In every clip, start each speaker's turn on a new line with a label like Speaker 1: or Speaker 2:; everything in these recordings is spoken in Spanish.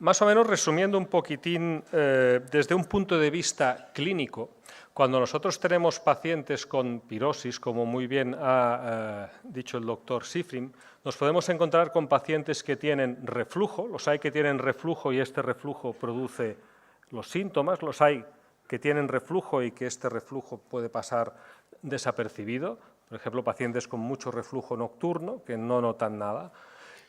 Speaker 1: Más o menos resumiendo un poquitín, desde un punto de vista clínico, cuando nosotros tenemos pacientes con pirosis, como muy bien ha dicho el doctor Shiffrin, nos podemos encontrar con pacientes que tienen reflujo, los hay que tienen reflujo y este reflujo produce los síntomas, los hay que tienen reflujo y que este reflujo puede pasar desapercibido, por ejemplo, pacientes con mucho reflujo nocturno que no notan nada.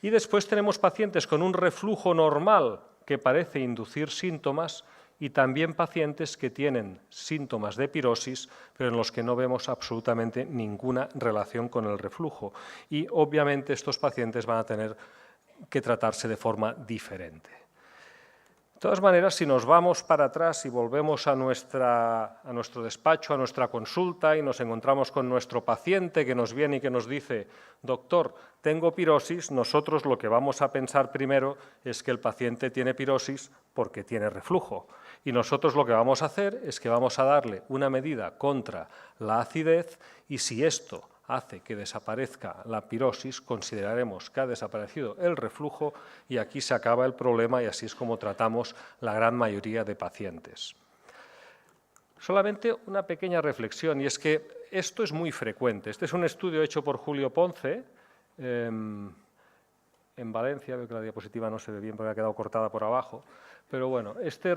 Speaker 1: Y después tenemos pacientes con un reflujo normal que parece inducir síntomas y también pacientes que tienen síntomas de pirosis, pero en los que no vemos absolutamente ninguna relación con el reflujo. Y obviamente estos pacientes van a tener que tratarse de forma diferente. De todas maneras, si nos vamos para atrás y volvemos a nuestro despacho, a nuestra consulta y nos encontramos con nuestro paciente que nos viene y que nos dice, doctor, tengo pirosis, nosotros lo que vamos a pensar primero es que el paciente tiene pirosis porque tiene reflujo. Y nosotros lo que vamos a hacer es que vamos a darle una medida contra la acidez y si esto hace que desaparezca la pirosis, consideraremos que ha desaparecido el reflujo y aquí se acaba el problema y así es como tratamos la gran mayoría de pacientes. Solamente una pequeña reflexión y es que esto es muy frecuente. Este es un estudio hecho por Julio Ponce en Valencia, veo que la diapositiva no se ve bien porque ha quedado cortada por abajo, pero bueno, este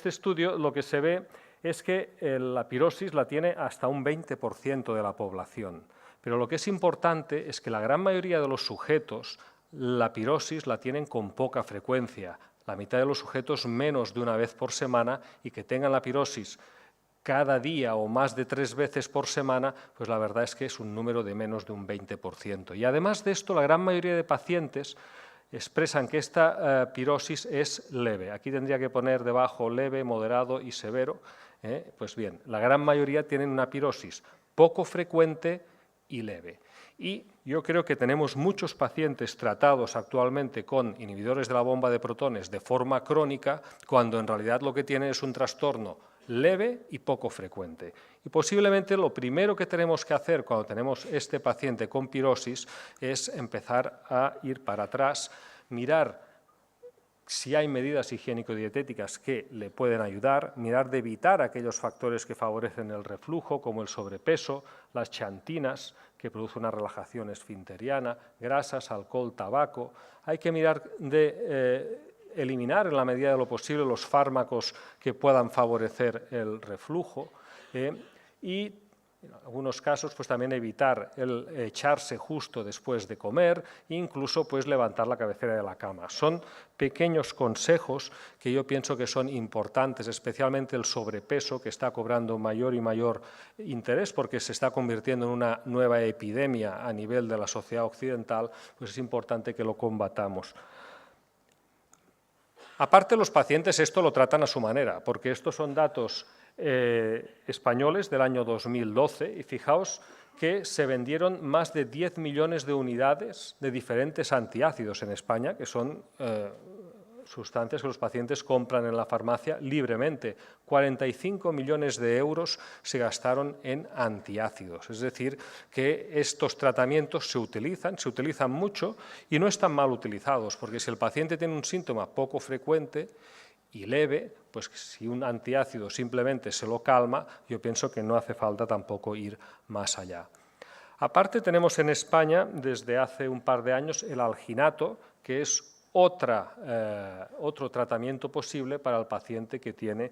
Speaker 1: estudio lo que se ve es que la pirosis la tiene hasta un 20% de la población, pero lo que es importante es que la gran mayoría de los sujetos la pirosis la tienen con poca frecuencia, la mitad de los sujetos menos de una vez por semana y que tengan la pirosis cada día o más de 3 veces por semana, pues la verdad es que es un número de menos de un 20%. Y además de esto, la gran mayoría de pacientes expresan que esta pirosis es leve. Aquí tendría que poner debajo leve, moderado y severo. Pues bien, la gran mayoría tienen una pirosis poco frecuente y leve. Y yo creo que tenemos muchos pacientes tratados actualmente con inhibidores de la bomba de protones de forma crónica, cuando en realidad lo que tienen es un trastorno leve y poco frecuente. Y posiblemente lo primero que tenemos que hacer cuando tenemos este paciente con pirosis es empezar a ir para atrás, mirar si hay medidas higiénico-dietéticas que le pueden ayudar, mirar de evitar aquellos factores que favorecen el reflujo, como el sobrepeso, las xantinas, que producen una relajación esfinteriana, grasas, alcohol, tabaco. Hay que mirar de eliminar en la medida de lo posible los fármacos que puedan favorecer el reflujo y en algunos casos pues también evitar el echarse justo después de comer e incluso pues levantar la cabecera de la cama. Son pequeños consejos que yo pienso que son importantes, especialmente el sobrepeso que está cobrando mayor y mayor interés porque se está convirtiendo en una nueva epidemia a nivel de la sociedad occidental, pues es importante que lo combatamos. Aparte, los pacientes esto lo tratan a su manera, porque estos son datos españoles del año 2012 y fijaos que se vendieron más de 10 millones de unidades de diferentes antiácidos en España, que son sustancias que los pacientes compran en la farmacia libremente. 45 millones de euros se gastaron en antiácidos. Es decir, que estos tratamientos se utilizan mucho y no están mal utilizados, porque si el paciente tiene un síntoma poco frecuente y leve, pues si un antiácido simplemente se lo calma, yo pienso que no hace falta tampoco ir más allá. Aparte tenemos en España, desde hace un par de años, el alginato, que es otro tratamiento posible para el paciente que tiene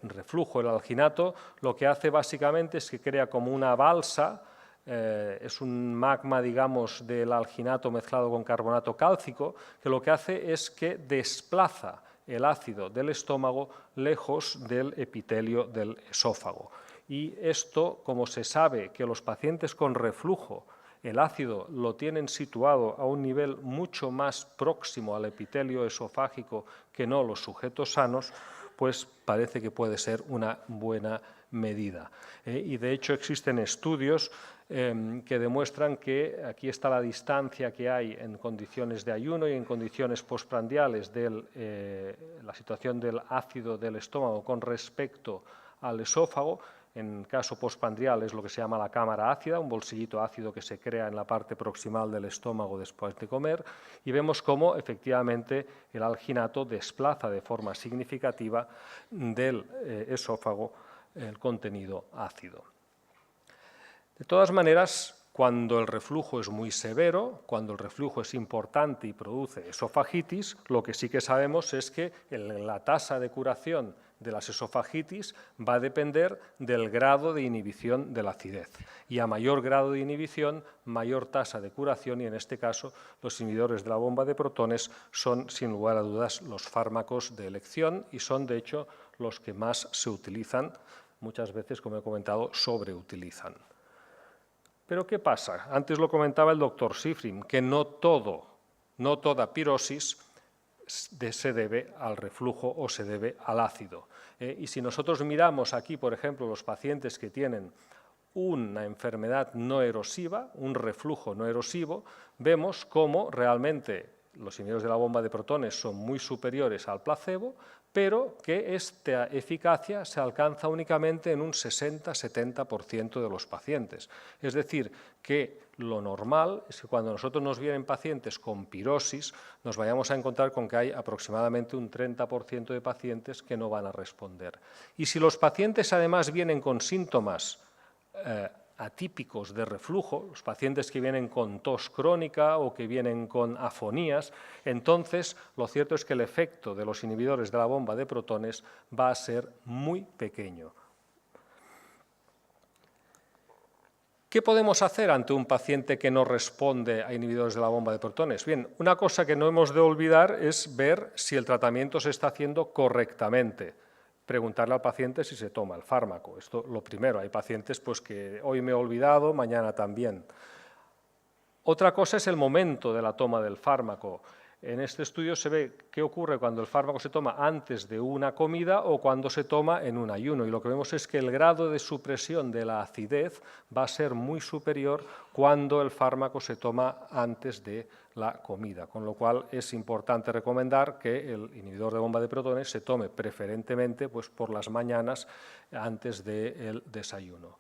Speaker 1: reflujo. El alginato lo que hace básicamente es que crea como una balsa, es un magma, digamos, del alginato mezclado con carbonato cálcico, que lo que hace es que desplaza el ácido del estómago lejos del epitelio del esófago. Y esto, como se sabe que los pacientes con reflujo el ácido lo tienen situado a un nivel mucho más próximo al epitelio esofágico que no los sujetos sanos, pues parece que puede ser una buena medida. Y de hecho existen estudios que demuestran que aquí está la distancia que hay en condiciones de ayuno y en condiciones postprandiales de la situación del ácido del estómago con respecto al esófago. en caso postprandial es lo que se llama la cámara ácida, un bolsillito ácido que se crea en la parte proximal del estómago después de comer, y vemos cómo efectivamente el alginato desplaza de forma significativa del esófago el contenido ácido. De todas maneras, cuando el reflujo es muy severo, cuando el reflujo es importante y produce esofagitis, lo que sí que sabemos es que la tasa de curación de las esofagitis va a depender del grado de inhibición de la acidez. Y a mayor grado de inhibición, mayor tasa de curación, y en este caso los inhibidores de la bomba de protones son, sin lugar a dudas, los fármacos de elección y son, de hecho, los que más se utilizan, muchas veces, como he comentado, sobreutilizan. Pero ¿qué pasa? Antes lo comentaba el doctor Shiffrin, que no toda pirosis se debe al reflujo o se debe al ácido. Y si nosotros miramos aquí, por ejemplo, los pacientes que tienen una enfermedad no erosiva, un reflujo no erosivo, vemos cómo realmente los inhibidores de la bomba de protones son muy superiores al placebo, pero que esta eficacia se alcanza únicamente en un 60-70% de los pacientes. Es decir, que lo normal es que cuando nosotros nos vienen pacientes con pirosis, nos vayamos a encontrar con que hay aproximadamente un 30% de pacientes que no van a responder. Y si los pacientes además vienen con síntomas atípicos de reflujo, los pacientes que vienen con tos crónica o que vienen con afonías, entonces lo cierto es que el efecto de los inhibidores de la bomba de protones va a ser muy pequeño. ¿Qué podemos hacer ante un paciente que no responde a inhibidores de la bomba de protones? Bien, una cosa que no hemos de olvidar es ver si el tratamiento se está haciendo correctamente. Preguntarle al paciente si se toma el fármaco. Esto lo primero. Hay pacientes pues, que hoy me he olvidado, mañana también. Otra cosa es el momento de la toma del fármaco. En este estudio se ve qué ocurre cuando el fármaco se toma antes de una comida o cuando se toma en un ayuno. Y lo que vemos es que el grado de supresión de la acidez va a ser muy superior cuando el fármaco se toma antes de la comida, con lo cual es importante recomendar que el inhibidor de bomba de protones se tome preferentemente pues, por las mañanas antes del desayuno.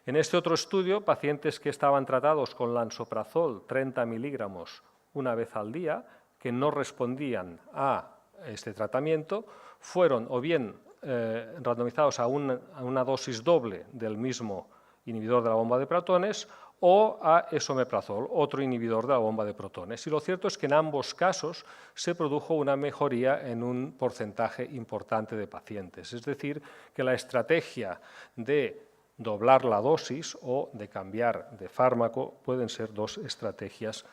Speaker 1: En este otro estudio, pacientes que estaban tratados con lansoprazol 30 miligramos una vez al día, que no respondían a este tratamiento, fueron o bien randomizados a una dosis doble del mismo inhibidor de la bomba de protones o a esomeprazol, otro inhibidor de la bomba de protones. Y lo cierto es que en ambos casos se produjo una mejoría en un porcentaje importante de pacientes. Es decir, que la estrategia de doblar la dosis o de cambiar de fármaco pueden ser dos estrategias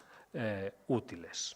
Speaker 1: útiles.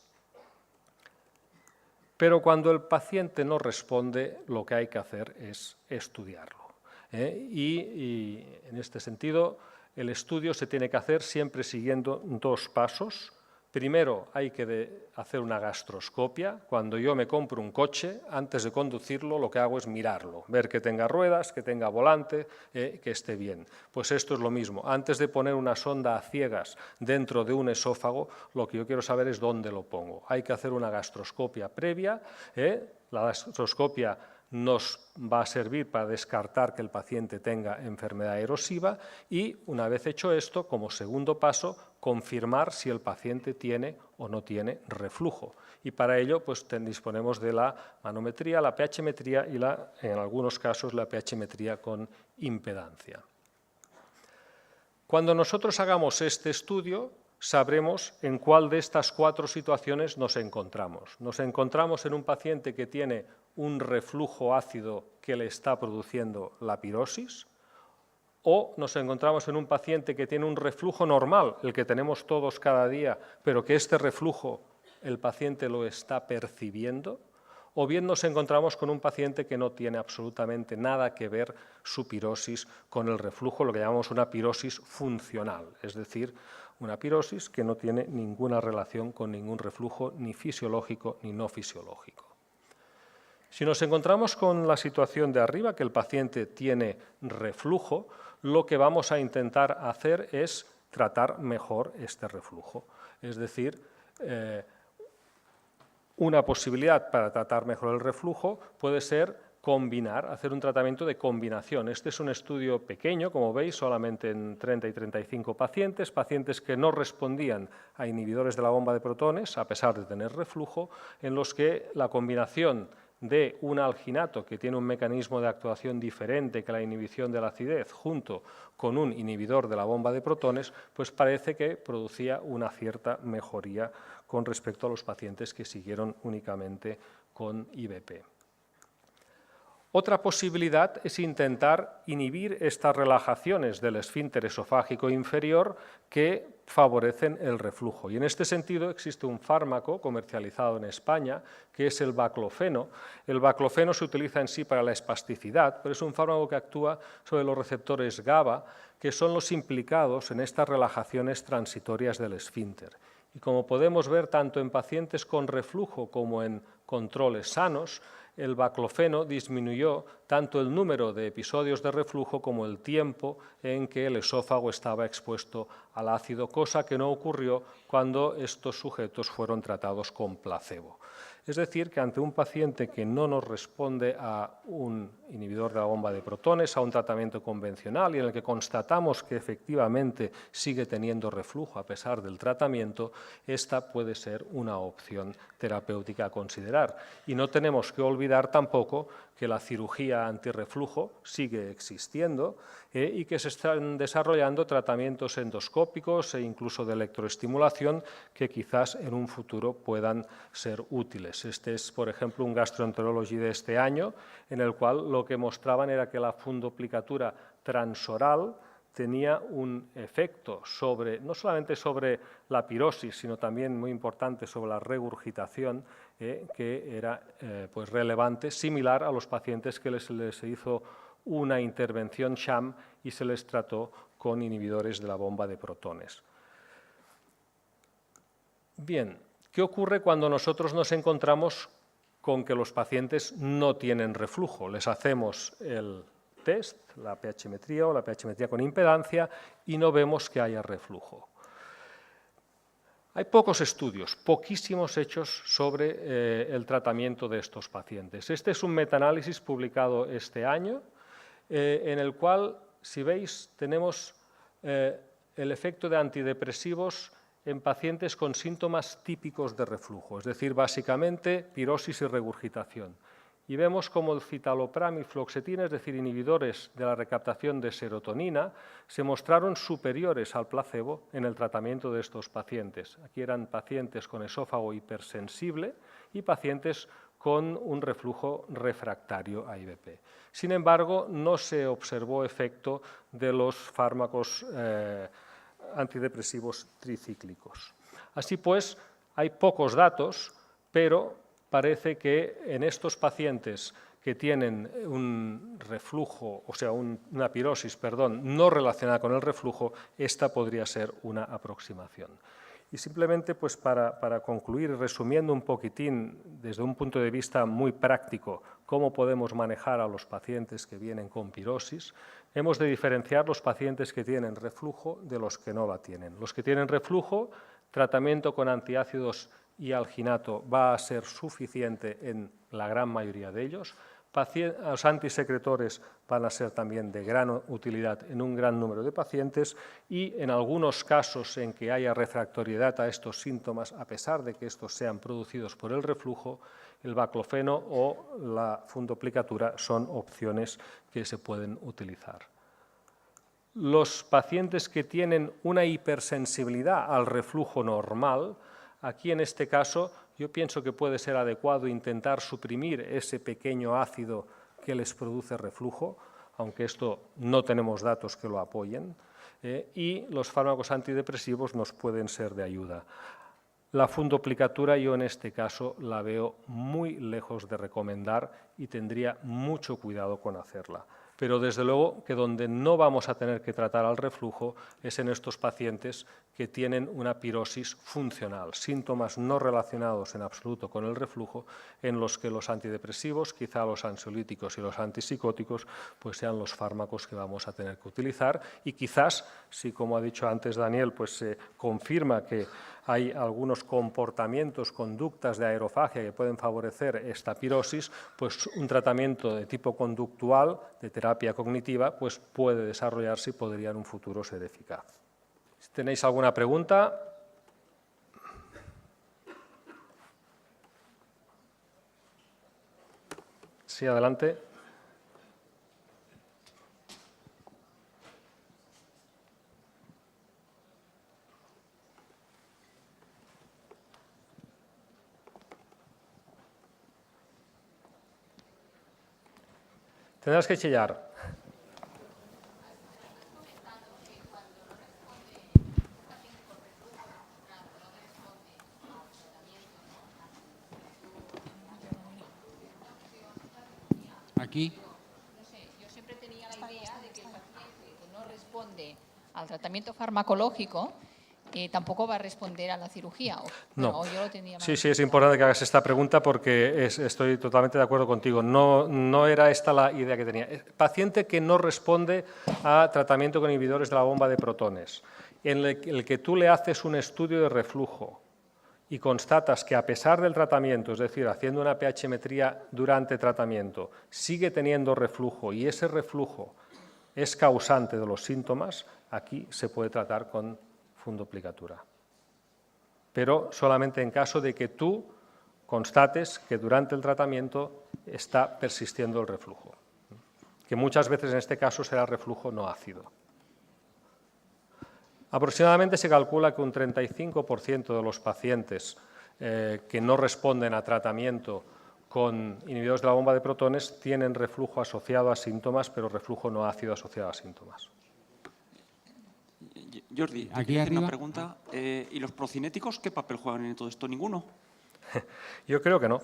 Speaker 1: Pero cuando el paciente no responde, lo que hay que hacer es estudiarlo. Y en este sentido, el estudio se tiene que hacer siempre siguiendo dos pasos. Primero hay que hacer una gastroscopia. Cuando yo me compro un coche, antes de conducirlo, lo que hago es mirarlo, ver que tenga ruedas, que tenga volante, que esté bien. Pues esto es lo mismo. Antes de poner una sonda a ciegas dentro de un esófago, lo que yo quiero saber es dónde lo pongo. Hay que hacer una gastroscopia previa. La gastroscopia nos va a servir para descartar que el paciente tenga enfermedad erosiva y, una vez hecho esto, como segundo paso, confirmar si el paciente tiene o no tiene reflujo. Y para ello pues, disponemos de la manometría, la pHmetría y, en algunos casos, la pHmetría con impedancia. Cuando nosotros hagamos este estudio, sabremos en cuál de estas cuatro situaciones nos encontramos. Nos encontramos en un paciente que tiene un reflujo ácido que le está produciendo la pirosis, o nos encontramos en un paciente que tiene un reflujo normal, el que tenemos todos cada día, pero que este reflujo el paciente lo está percibiendo, o bien nos encontramos con un paciente que no tiene absolutamente nada que ver su pirosis con el reflujo, lo que llamamos una pirosis funcional, es decir, una pirosis que no tiene ninguna relación con ningún reflujo, ni fisiológico ni no fisiológico. Si nos encontramos con la situación de arriba, que el paciente tiene reflujo, lo que vamos a intentar hacer es tratar mejor este reflujo. Es decir, una posibilidad para tratar mejor el reflujo puede ser combinar, hacer un tratamiento de combinación. Este es un estudio pequeño, como veis, solamente en 30 y 35 pacientes, pacientes que no respondían a inhibidores de la bomba de protones, a pesar de tener reflujo, en los que la combinación de un alginato que tiene un mecanismo de actuación diferente que la inhibición de la acidez junto con un inhibidor de la bomba de protones, pues parece que producía una cierta mejoría con respecto a los pacientes que siguieron únicamente con IBP. Otra posibilidad es intentar inhibir estas relajaciones del esfínter esofágico inferior que favorecen el reflujo. Y en este sentido existe un fármaco comercializado en España que es el baclofeno. El baclofeno se utiliza en sí para la espasticidad, pero es un fármaco que actúa sobre los receptores GABA, que son los implicados en estas relajaciones transitorias del esfínter. Y como podemos ver tanto en pacientes con reflujo como en controles sanos, el baclofeno disminuyó tanto el número de episodios de reflujo como el tiempo en que el esófago estaba expuesto al ácido, cosa que no ocurrió cuando estos sujetos fueron tratados con placebo. Es decir, que ante un paciente que no nos responde a un inhibidor de la bomba de protones, a un tratamiento convencional y en el que constatamos que efectivamente sigue teniendo reflujo a pesar del tratamiento, esta puede ser una opción terapéutica a considerar. Y no tenemos que olvidar tampoco que la cirugía antirreflujo sigue existiendo y que se están desarrollando tratamientos endoscópicos e incluso de electroestimulación que quizás en un futuro puedan ser útiles. Este es, por ejemplo, un Gastroenterology de este año, en el cual lo que mostraban era que la fundoplicatura transoral tenía un efecto sobre, no solamente sobre la pirosis, sino también muy importante sobre la regurgitación, que era pues relevante, similar a los pacientes que les hizo una intervención sham y se les trató con inhibidores de la bomba de protones. Bien, ¿qué ocurre cuando nosotros nos encontramos con que los pacientes no tienen reflujo? Les hacemos el test, la pHmetría o la pHmetría con impedancia, y no vemos que haya reflujo. Hay pocos estudios, poquísimos hechos sobre el tratamiento de estos pacientes. Este es un metaanálisis publicado este año, en el cual, si veis, tenemos el efecto de antidepresivos en pacientes con síntomas típicos de reflujo, es decir, básicamente pirosis y regurgitación. Y vemos como el citalopram y fluoxetina, es decir, inhibidores de la recaptación de serotonina, se mostraron superiores al placebo en el tratamiento de estos pacientes. Aquí eran pacientes con esófago hipersensible y pacientes con un reflujo refractario a IBP. Sin embargo, no se observó efecto de los fármacos antidepresivos tricíclicos. Así pues, hay pocos datos, pero parece que en estos pacientes que tienen un reflujo, o sea, una pirosis, no relacionada con el reflujo, esta podría ser una aproximación. Y simplemente, pues para concluir, resumiendo un poquitín desde un punto de vista muy práctico cómo podemos manejar a los pacientes que vienen con pirosis, hemos de diferenciar los pacientes que tienen reflujo de los que no la tienen. Los que tienen reflujo, tratamiento con antiácidos y alginato va a ser suficiente en la gran mayoría de ellos. Los antisecretores van a ser también de gran utilidad en un gran número de pacientes y en algunos casos en que haya refractoriedad a estos síntomas, a pesar de que estos sean producidos por el reflujo, el baclofeno o la fundoplicatura son opciones que se pueden utilizar. Los pacientes que tienen una hipersensibilidad al reflujo normal, aquí en este caso yo pienso que puede ser adecuado intentar suprimir ese pequeño ácido que les produce reflujo, aunque esto no tenemos datos que lo apoyen, y los fármacos antidepresivos nos pueden ser de ayuda. La fundoplicatura yo en este caso la veo muy lejos de recomendar y tendría mucho cuidado con hacerla. Pero desde luego que donde no vamos a tener que tratar al reflujo es en estos pacientes que tienen una pirosis funcional, síntomas no relacionados en absoluto con el reflujo, en los que los antidepresivos, quizá los ansiolíticos y los antipsicóticos, pues sean los fármacos que vamos a tener que utilizar y quizás, si como ha dicho antes Daniel, pues se confirma que hay algunos comportamientos, conductas de aerofagia que pueden favorecer esta pirosis, pues un tratamiento de tipo conductual, de terapia cognitiva, pues puede desarrollarse y podría en un futuro ser eficaz. Si tenéis alguna pregunta. Sí, adelante. Tendrás que chillar.
Speaker 2: Aquí.
Speaker 3: No sé, yo siempre tenía la idea de que el paciente que no responde al tratamiento farmacológico tampoco va a responder a la cirugía.
Speaker 1: No.
Speaker 3: Yo lo tenía
Speaker 1: Sí, es importante que hagas esta pregunta porque estoy totalmente de acuerdo contigo. No era esta la idea que tenía. Paciente que no responde a tratamiento con inhibidores de la bomba de protones, en el que tú le haces un estudio de reflujo y constatas que a pesar del tratamiento, es decir, haciendo una pH-metría durante tratamiento, sigue teniendo reflujo y ese reflujo es causante de los síntomas, aquí se puede tratar con fundoplicatura. Pero solamente en caso de que tú constates que durante el tratamiento está persistiendo el reflujo, que muchas veces en este caso será reflujo no ácido. Aproximadamente se calcula que un 35% de los pacientes que no responden a tratamiento con inhibidores de la bomba de protones tienen reflujo asociado a síntomas, pero reflujo no ácido asociado a síntomas.
Speaker 4: Jordi, aquí hay una pregunta. ¿Y los procinéticos qué papel juegan en todo esto? ¿Ninguno?
Speaker 1: Yo creo que no.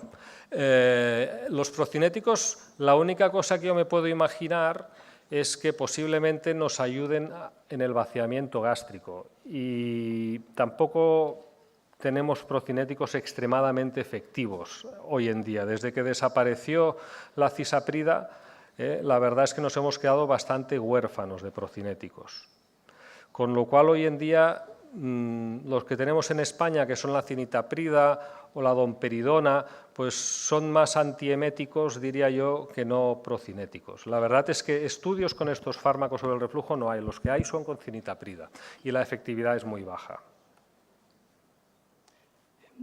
Speaker 1: Los procinéticos, la única cosa que yo me puedo imaginar es que posiblemente nos ayuden en el vaciamiento gástrico y tampoco tenemos procinéticos extremadamente efectivos hoy en día. Desde que desapareció la cisaprida, la verdad es que nos hemos quedado bastante huérfanos de procinéticos. Con lo cual, hoy en día, los que tenemos en España, que son la cinitaprida o la domperidona, pues son más antieméticos, diría yo, que no procinéticos. La verdad es que estudios con estos fármacos sobre el reflujo no hay. Los que hay son con cinitaprida y la efectividad es muy baja.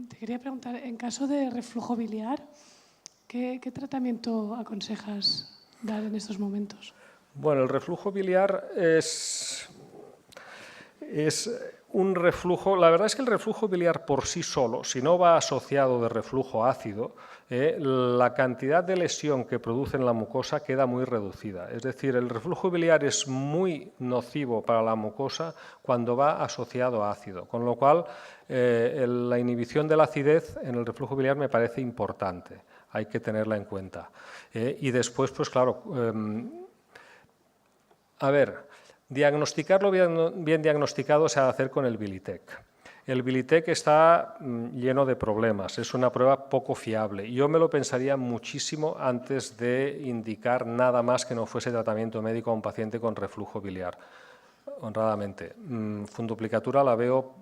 Speaker 5: Te quería preguntar, en caso de reflujo biliar, ¿qué tratamiento aconsejas dar en estos momentos?
Speaker 1: Bueno, el reflujo biliar es un reflujo, la verdad es que el reflujo biliar por sí solo, si no va asociado de reflujo ácido, la cantidad de lesión que produce en la mucosa queda muy reducida. Es decir, el reflujo biliar es muy nocivo para la mucosa cuando va asociado a ácido, con lo cual la inhibición de la acidez en el reflujo biliar me parece importante, hay que tenerla en cuenta. Y después, pues claro, a ver, diagnosticarlo bien diagnosticado se ha de hacer con el Bilitec. El Bilitec está lleno de problemas, es una prueba poco fiable. Yo me lo pensaría muchísimo antes de indicar nada más que no fuese tratamiento médico a un paciente con reflujo biliar. Honradamente, fundoplicatura la veo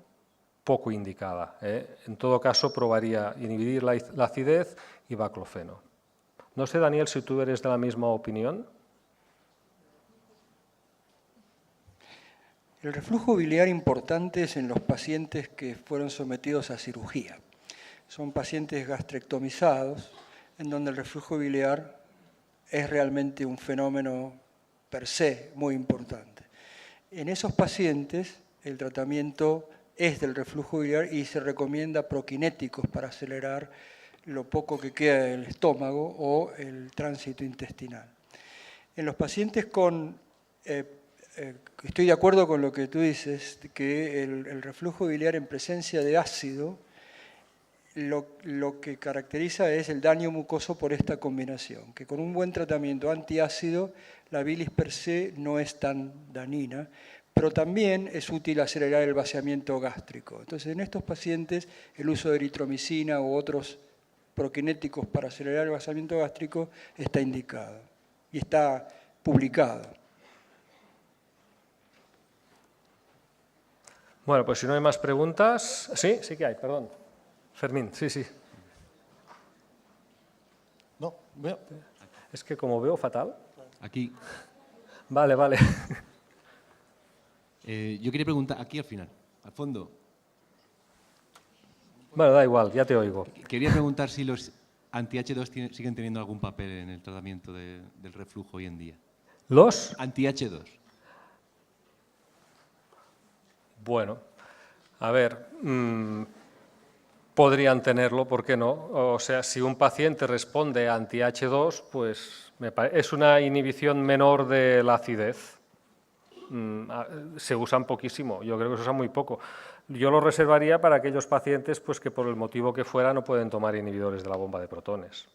Speaker 1: poco indicada. En todo caso, probaría inhibir la acidez y baclofeno. No sé, Daniel, si tú eres de la misma opinión.
Speaker 6: El reflujo biliar importante es en los pacientes que fueron sometidos a cirugía. Son pacientes gastrectomizados, en donde el reflujo biliar es realmente un fenómeno per se muy importante. En esos pacientes el tratamiento es del reflujo biliar y se recomienda proquinéticos para acelerar lo poco que queda del estómago o el tránsito intestinal. En los pacientes con estoy de acuerdo con lo que tú dices, que el reflujo biliar en presencia de ácido, lo que caracteriza es el daño mucoso por esta combinación, que con un buen tratamiento antiácido, la bilis per se no es tan dañina, pero también es útil acelerar el vaciamiento gástrico. Entonces, en estos pacientes, el uso de eritromicina u otros proquinéticos para acelerar el vaciamiento gástrico está indicado y está publicado.
Speaker 1: Bueno, pues si no hay más preguntas... Sí, sí que hay, perdón. Fermín, sí, sí.
Speaker 7: No, veo.
Speaker 1: Es que como veo fatal...
Speaker 2: Aquí.
Speaker 1: Vale, vale.
Speaker 2: Yo quería preguntar, aquí al final, al fondo,
Speaker 1: Bueno, da igual, ya te oigo.
Speaker 2: quería preguntar si los anti-H2 siguen teniendo algún papel en el tratamiento del reflujo hoy en día.
Speaker 1: ¿Los?
Speaker 2: Anti-H2.
Speaker 1: Bueno, a ver, podrían tenerlo, ¿por qué no? O sea, si un paciente responde a anti-H2, pues es una inhibición menor de la acidez. Se usan poquísimo, yo creo que se usan muy poco. Yo lo reservaría para aquellos pacientes pues, que por el motivo que fuera no pueden tomar inhibidores de la bomba de protones.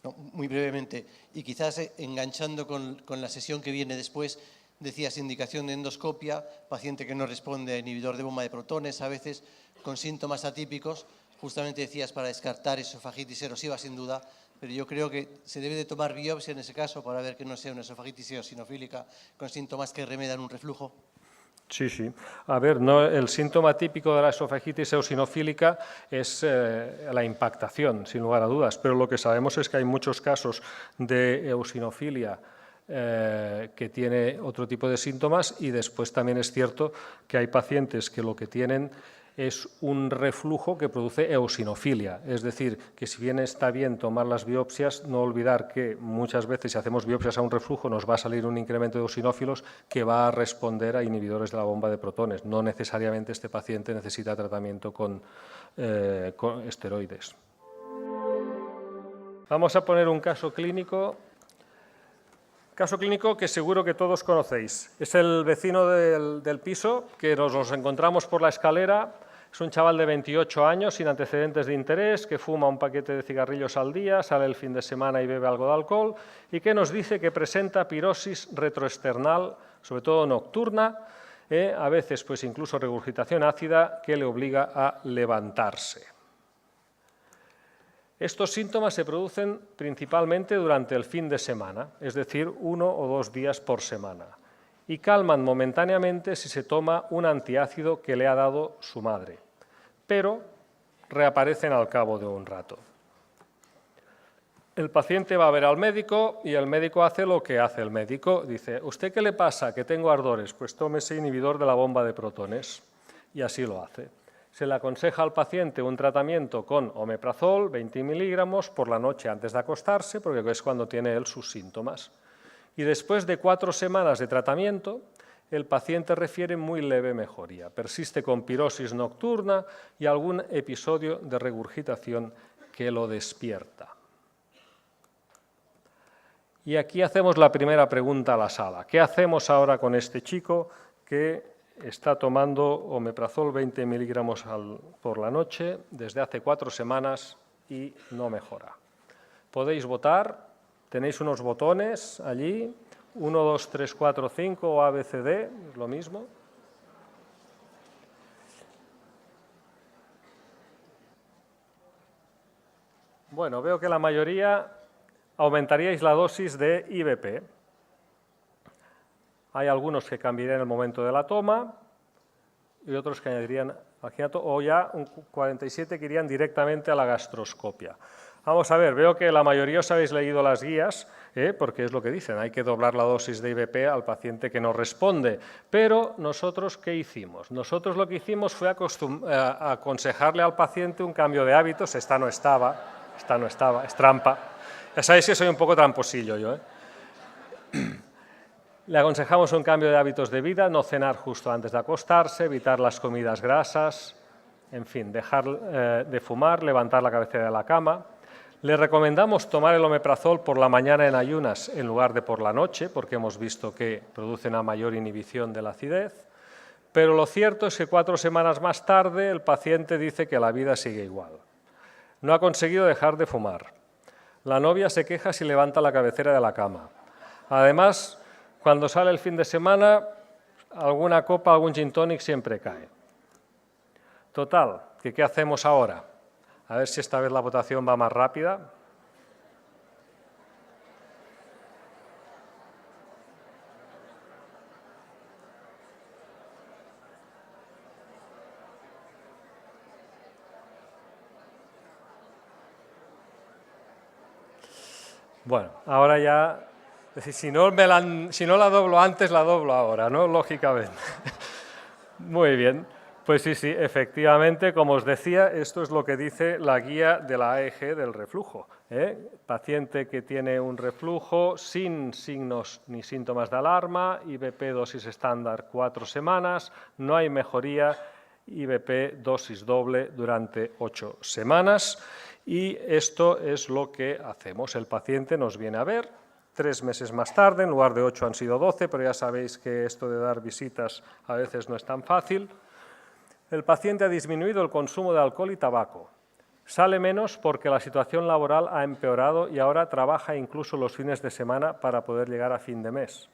Speaker 7: No, muy brevemente, y quizás enganchando con la sesión que viene después, decías indicación de endoscopia, paciente que no responde a inhibidor de bomba de protones, a veces con síntomas atípicos, justamente decías para descartar esofagitis erosiva sin duda, pero yo creo que se debe de tomar biopsia en ese caso para ver que no sea una esofagitis eosinofílica con síntomas que remedan un reflujo.
Speaker 1: Sí, sí. A ver, no, el síntoma típico de la esofagitis eosinofílica es la impactación, sin lugar a dudas, pero lo que sabemos es que hay muchos casos de eosinofilia que tiene otro tipo de síntomas y después también es cierto que hay pacientes que lo que tienen es un reflujo que produce eosinofilia, es decir, que si bien está bien tomar las biopsias, no olvidar que muchas veces si hacemos biopsias a un reflujo nos va a salir un incremento de eosinófilos que va a responder a inhibidores de la bomba de protones. No necesariamente este paciente necesita tratamiento con esteroides. Vamos a poner un caso clínico. Caso clínico que seguro que todos conocéis. Es el vecino del piso que nos encontramos por la escalera. Es un chaval de 28 años sin antecedentes de interés, que fuma un paquete de cigarrillos al día, sale el fin de semana y bebe algo de alcohol y que nos dice que presenta pirosis retroesternal, sobre todo nocturna, a veces pues incluso regurgitación ácida que le obliga a levantarse. Estos síntomas se producen principalmente durante el fin de semana, es decir, 1 o 2 días por semana, y calman momentáneamente si se toma un antiácido que le ha dado su madre, pero reaparecen al cabo de un rato. El paciente va a ver al médico y el médico hace lo que hace el médico. Dice, ¿usted qué le pasa? Que tengo ardores. Pues tómese inhibidor de la bomba de protones. Y así lo hace. Se le aconseja al paciente un tratamiento con omeprazol, 20 miligramos, por la noche antes de acostarse, porque es cuando tiene él sus síntomas. Y después de 4 semanas de tratamiento, el paciente refiere muy leve mejoría. Persiste con pirosis nocturna y algún episodio de regurgitación que lo despierta. Y aquí hacemos la primera pregunta a la sala. ¿Qué hacemos ahora con este chico que está tomando omeprazol 20 miligramos por la noche desde hace 4 semanas y no mejora? Podéis votar, tenéis unos botones allí, 1, 2, 3, 4, 5 o ABCD, es lo mismo. Bueno, veo que la mayoría aumentaríais la dosis de IVP. Hay algunos que cambiarían el momento de la toma y otros que añadirían alginato, o ya un 47 que irían directamente a la gastroscopia. Vamos a ver, veo que la mayoría os habéis leído las guías, porque es lo que dicen, hay que doblar la dosis de IVP al paciente que no responde. Pero nosotros, ¿qué hicimos? Nosotros lo que hicimos fue aconsejarle al paciente un cambio de hábitos. Esta no estaba, es trampa. Ya sabéis que soy un poco tramposillo yo, Le aconsejamos un cambio de hábitos de vida, no cenar justo antes de acostarse, evitar las comidas grasas, en fin, dejar de fumar, levantar la cabecera de la cama. Le recomendamos tomar el omeprazol por la mañana en ayunas en lugar de por la noche, porque hemos visto que produce una mayor inhibición de la acidez. Pero lo cierto es que 4 semanas más tarde el paciente dice que la vida sigue igual. No ha conseguido dejar de fumar. La novia se queja si levanta la cabecera de la cama. Además, cuando sale el fin de semana, alguna copa, algún gin tonic siempre cae. Total, ¿qué hacemos ahora? A ver si esta vez la votación va más rápida. Bueno, ahora ya, es decir, si no la doblo antes, la doblo ahora, ¿no? Lógicamente. Muy bien. Pues sí, sí, efectivamente, como os decía, esto es lo que dice la guía de la AEG del reflujo. Paciente que tiene un reflujo sin signos ni síntomas de alarma, IVP dosis estándar 4 semanas, no hay mejoría, IVP dosis doble durante 8 semanas. Y esto es lo que hacemos. El paciente nos viene a ver 3 meses más tarde, en lugar de 8 han sido 12, pero ya sabéis que esto de dar visitas a veces no es tan fácil. El paciente ha disminuido el consumo de alcohol y tabaco. Sale menos porque la situación laboral ha empeorado y ahora trabaja incluso los fines de semana para poder llegar a fin de mes.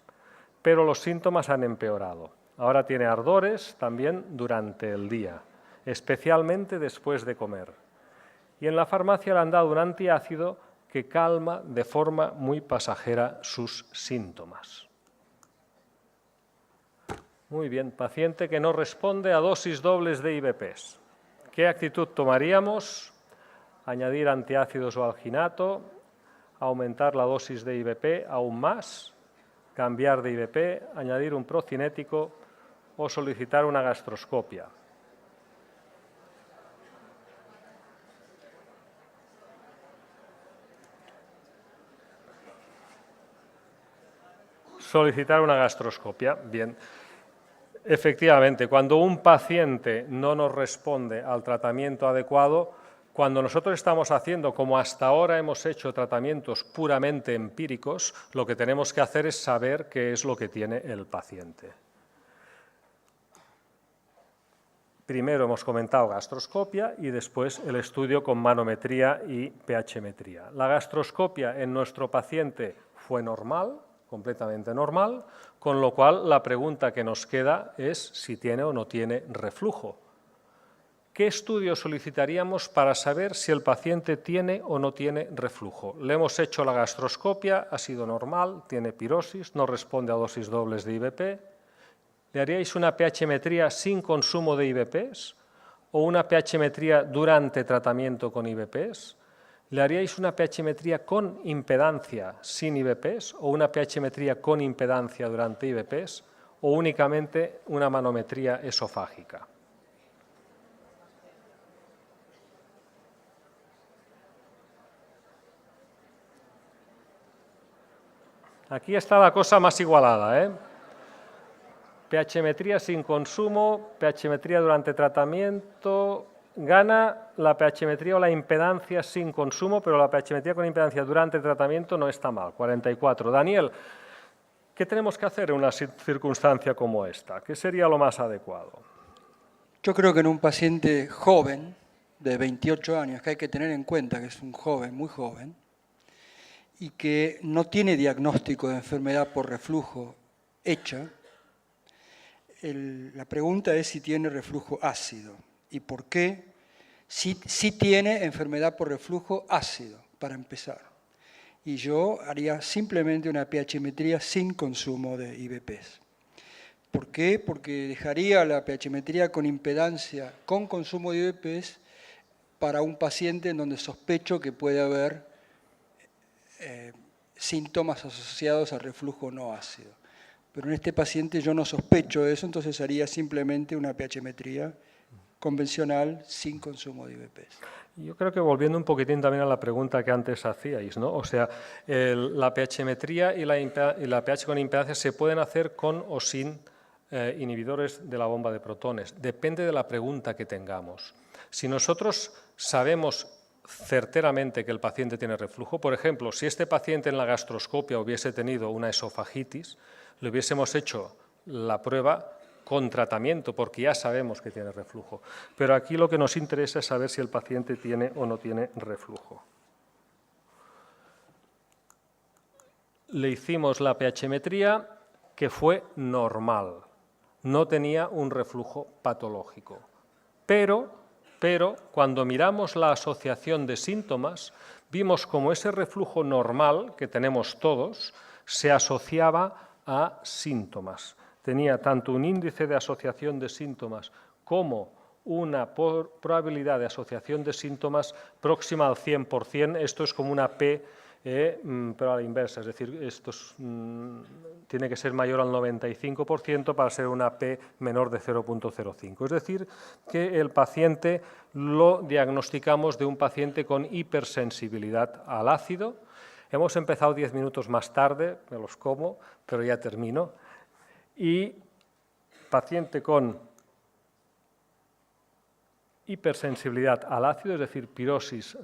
Speaker 1: Pero los síntomas han empeorado. Ahora tiene ardores también durante el día, especialmente después de comer. Y en la farmacia le han dado un antiácido que calma de forma muy pasajera sus síntomas. Muy bien, paciente que no responde a dosis dobles de IVPs. ¿Qué actitud tomaríamos? Añadir antiácidos o alginato, aumentar la dosis de IVP aún más, cambiar de IVP, añadir un procinético o solicitar una gastroscopia. Solicitar una gastroscopia, bien. Efectivamente, cuando un paciente no nos responde al tratamiento adecuado, cuando nosotros estamos haciendo, como hasta ahora hemos hecho, tratamientos puramente empíricos, lo que tenemos que hacer es saber qué es lo que tiene el paciente. Primero hemos comentado gastroscopia y después el estudio con manometría y pH-metría. La gastroscopia en nuestro paciente fue normal, completamente normal, con lo cual la pregunta que nos queda es si tiene o no tiene reflujo. ¿Qué estudio solicitaríamos para saber si el paciente tiene o no tiene reflujo? Le hemos hecho la gastroscopia, ha sido normal, tiene pirosis, no responde a dosis dobles de IVP. ¿Le haríais una pH-metría sin consumo de IVPs o una pH-metría durante tratamiento con IVPs? ¿Le haríais una pH-metría con impedancia sin IVPs o una pH-metría con impedancia durante IVPs o únicamente una manometría esofágica? Aquí está la cosa más igualada, pH-metría sin consumo, pH-metría durante tratamiento. Gana la pH-metría o la impedancia sin consumo, pero la pH-metría con impedancia durante el tratamiento no está mal, 44. Daniel, ¿qué tenemos que hacer en una circunstancia como esta? ¿Qué sería lo más adecuado?
Speaker 6: Yo creo que en un paciente joven, de 28 años, que hay que tener en cuenta que es un joven, muy joven, y que no tiene diagnóstico de enfermedad por reflujo hecha, la pregunta es si tiene reflujo ácido. ¿Y por qué? Sí tiene enfermedad por reflujo ácido, para empezar. Y yo haría simplemente una pH-metría sin consumo de IVPs. ¿Por qué? Porque dejaría la pH-metría con impedancia, con consumo de IVPs, para un paciente en donde sospecho que puede haber síntomas asociados al reflujo no ácido. Pero en este paciente yo no sospecho eso, entonces haría simplemente una pH-metría convencional sin consumo de IVPs.
Speaker 1: Yo creo que volviendo un poquitín también a la pregunta que antes hacíais, ¿no? O sea, la pH-metría y la pH con impedancia se pueden hacer con o sin inhibidores de la bomba de protones. Depende de la pregunta que tengamos. Si nosotros sabemos certeramente que el paciente tiene reflujo, por ejemplo, si este paciente en la gastroscopia hubiese tenido una esofagitis, le hubiésemos hecho la prueba con tratamiento, porque ya sabemos que tiene reflujo. Pero aquí lo que nos interesa es saber si el paciente tiene o no tiene reflujo. Le hicimos la pH-metría, que fue normal. No tenía un reflujo patológico. Pero cuando miramos la asociación de síntomas, vimos como ese reflujo normal que tenemos todos se asociaba a síntomas. Tenía tanto un índice de asociación de síntomas como una probabilidad de asociación de síntomas próxima al 100%. Esto es como una P pero a la inversa, es decir, esto tiene que ser mayor al 95% para ser una P menor de 0,05. Es decir, que el paciente lo diagnosticamos de un paciente con hipersensibilidad al ácido. Hemos empezado 10 minutos más tarde, me los como, pero ya termino. Y paciente con hipersensibilidad al ácido, es decir, pirosis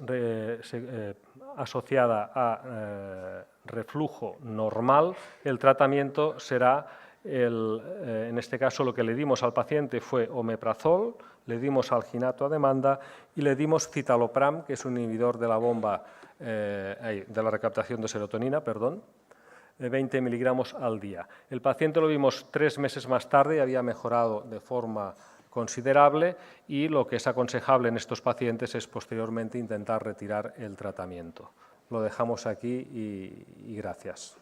Speaker 1: asociada a reflujo normal, el tratamiento será, en este caso lo que le dimos al paciente fue omeprazol, le dimos alginato a demanda y le dimos citalopram, que es un inhibidor de la bomba, de la recaptación de serotonina, perdón, de 20 miligramos al día. El paciente lo vimos 3 meses más tarde y había mejorado de forma considerable, y lo que es aconsejable en estos pacientes es posteriormente intentar retirar el tratamiento. Lo dejamos aquí y gracias.